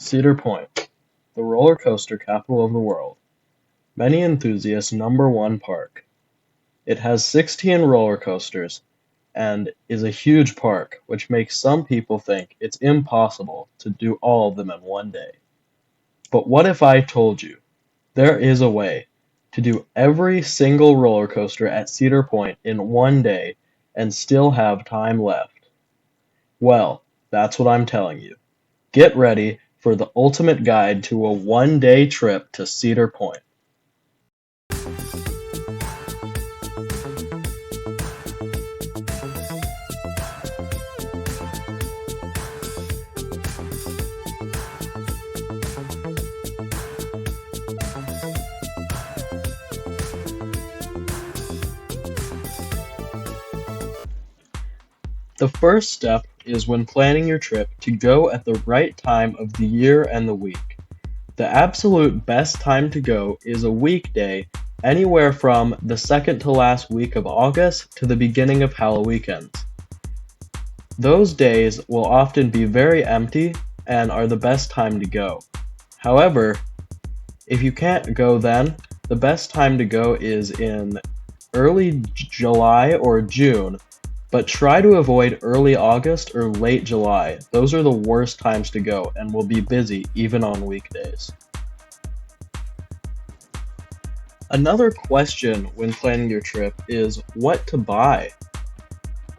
Cedar Point, the roller coaster capital of the world. Many enthusiasts' number one park. It has 16 roller coasters and is a huge park, which makes some people think it's impossible to do all of them in one day. But what if I told you there is a way to do every single roller coaster at Cedar Point in one day and still have time left? Well, that's what I'm telling you. Get ready for the ultimate guide to a one-day trip to Cedar Point. The first step is when planning your trip to go at the right time of the year and the week. The absolute best time to go is a weekday, anywhere from the second to last week of August to the beginning of Halloween. Those days will often be very empty and are the best time to go. However, if you can't go then, the best time to go is in early July or June, but try to avoid early August or late July. Those are the worst times to go and will be busy even on weekdays. Another question when planning your trip is what to buy.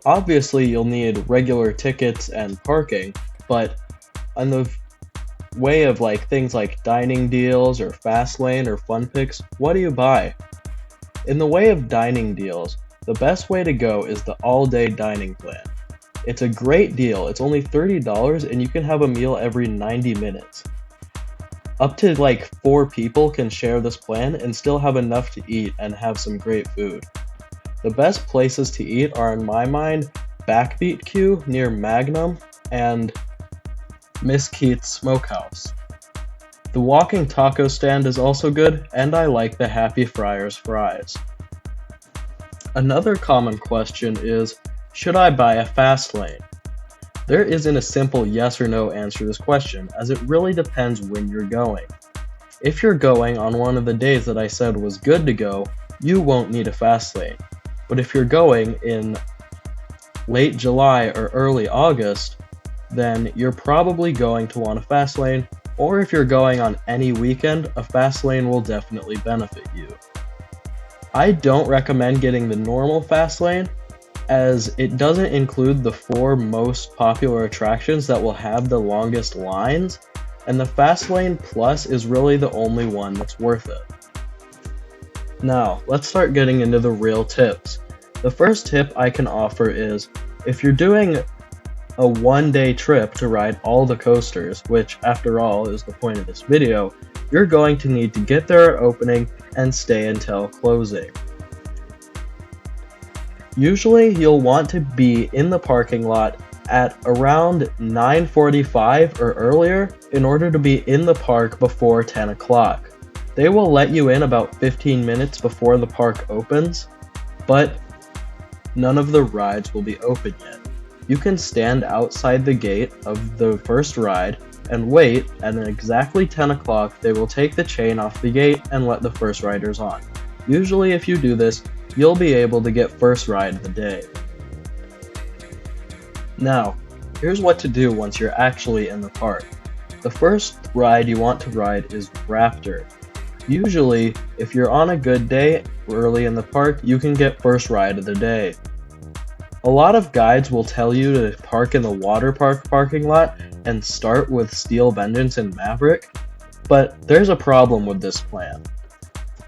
Obviously, you'll need regular tickets and parking, but on the way of things like dining deals or fast lane or fun picks, what do you buy? In the way of dining deals, the best way to go is the all-day dining plan. It's a great deal. It's only $30 and you can have a meal every 90 minutes. Up to 4 people can share this plan and still have enough to eat and have some great food. The best places to eat are, in my mind, Backbeat Q near Magnum and Miss Keith's Smokehouse. The walking taco stand is also good, and I like the Happy Friars fries. Another common question is, should I buy a fast lane? There isn't a simple yes or no answer to this question, as it really depends when you're going. If you're going on one of the days that I said was good to go, you won't need a fast lane. But if you're going in late July or early August, then you're probably going to want a fast lane, or if you're going on any weekend, a fast lane will definitely benefit you. I don't recommend getting the normal fast lane, as it doesn't include the 4 most popular attractions that will have the longest lines, and the fast lane plus is really the only one that's worth it. Now, let's start getting into the real tips. The first tip I can offer is, if you're doing a one-day trip to ride all the coasters, which after all is the point of this video, you're going to need to get there at opening and stay until closing. Usually you'll want to be in the parking lot at around 9:45 or earlier in order to be in the park before 10 o'clock. They will let you in about 15 minutes before the park opens, but none of the rides will be open yet. You can stand outside the gate of the first ride and wait, and at exactly 10 o'clock they will take the chain off the gate and let the first riders on. Usually if you do this, you'll be able to get first ride of the day. Now, here's what to do once you're actually in the park. The first ride you want to ride is RAPTOR. Usually, if you're on a good day early in the park, you can get first ride of the day. A lot of guides will tell you to park in the water park parking lot and start with Steel Vengeance and Maverick, but there's a problem with this plan.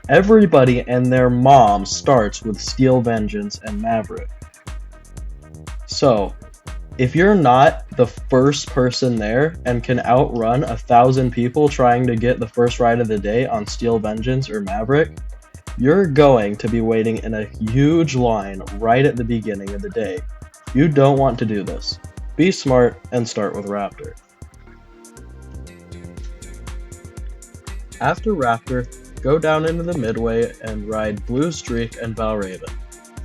Everybody and their mom starts with Steel Vengeance and Maverick. So, if you're not the first person there and can outrun 1,000 people trying to get the first ride of the day on Steel Vengeance or Maverick, you're going to be waiting in a huge line right at the beginning of the day. You don't want to do this. Be smart and start with RAPTOR. After RAPTOR, go down into the Midway and ride Blue Streak and VALRAVN.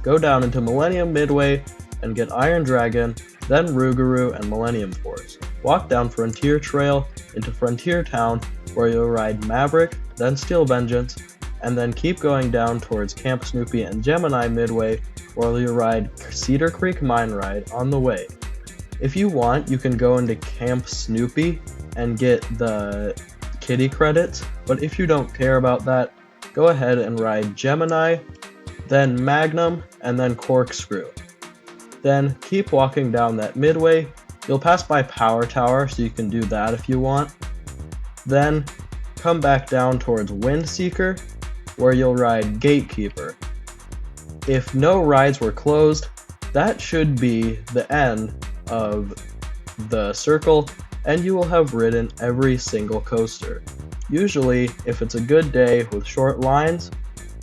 Go down into Millennium Midway and get Iron Dragon, then ROUGAROU and Millennium Force. walk down Frontier Trail into Frontier Town, where you'll ride Maverick, then Steel Vengeance, and then keep going down towards Camp Snoopy and Gemini midway, where you'll ride Cedar Creek Mine Ride on the way. If you want, you can go into Camp Snoopy and get the kitty credits, but if you don't care about that, go ahead and ride Gemini, then Magnum, and then Corkscrew. Then keep walking down that midway. You'll pass by Power Tower, so you can do that if you want. Then come back down towards Windseeker, where you'll ride Gatekeeper. If no rides were closed, that should be the end of the circle, and you will have ridden every single coaster. Usually, if it's a good day with short lines,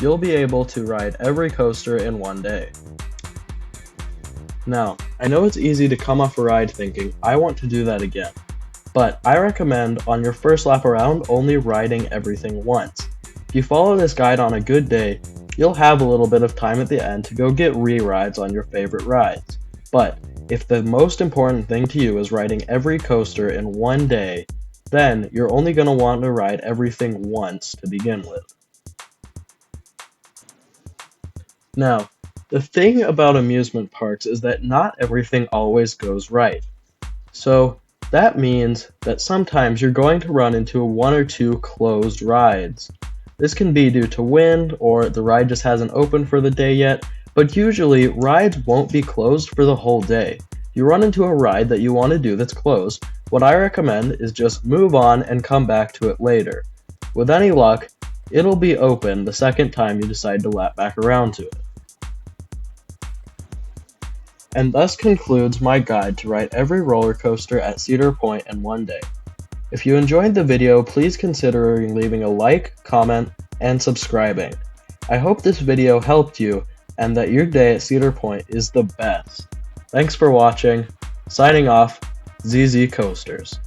you'll be able to ride every coaster in one day. Now, I know it's easy to come off a ride thinking, I want to do that again, but I recommend on your first lap around only riding everything once. If you follow this guide on a good day, you'll have a little bit of time at the end to go get re-rides on your favorite rides. But if the most important thing to you is riding every coaster in one day, then you're only going to want to ride everything once to begin with. Now, the thing about amusement parks is that not everything always goes right. So that means that sometimes you're going to run into one or two closed rides. This can be due to wind, or the ride just hasn't opened for the day yet, but usually rides won't be closed for the whole day. You run into a ride that you want to do that's closed, what I recommend is just move on and come back to it later. With any luck, it'll be open the second time you decide to lap back around to it. And thus concludes my guide to ride every roller coaster at Cedar Point in one day. If you enjoyed the video, please consider leaving a like, comment, and subscribing. I hope this video helped you and that your day at Cedar Point is the best. Thanks for watching. Signing off, ZZ Coasters.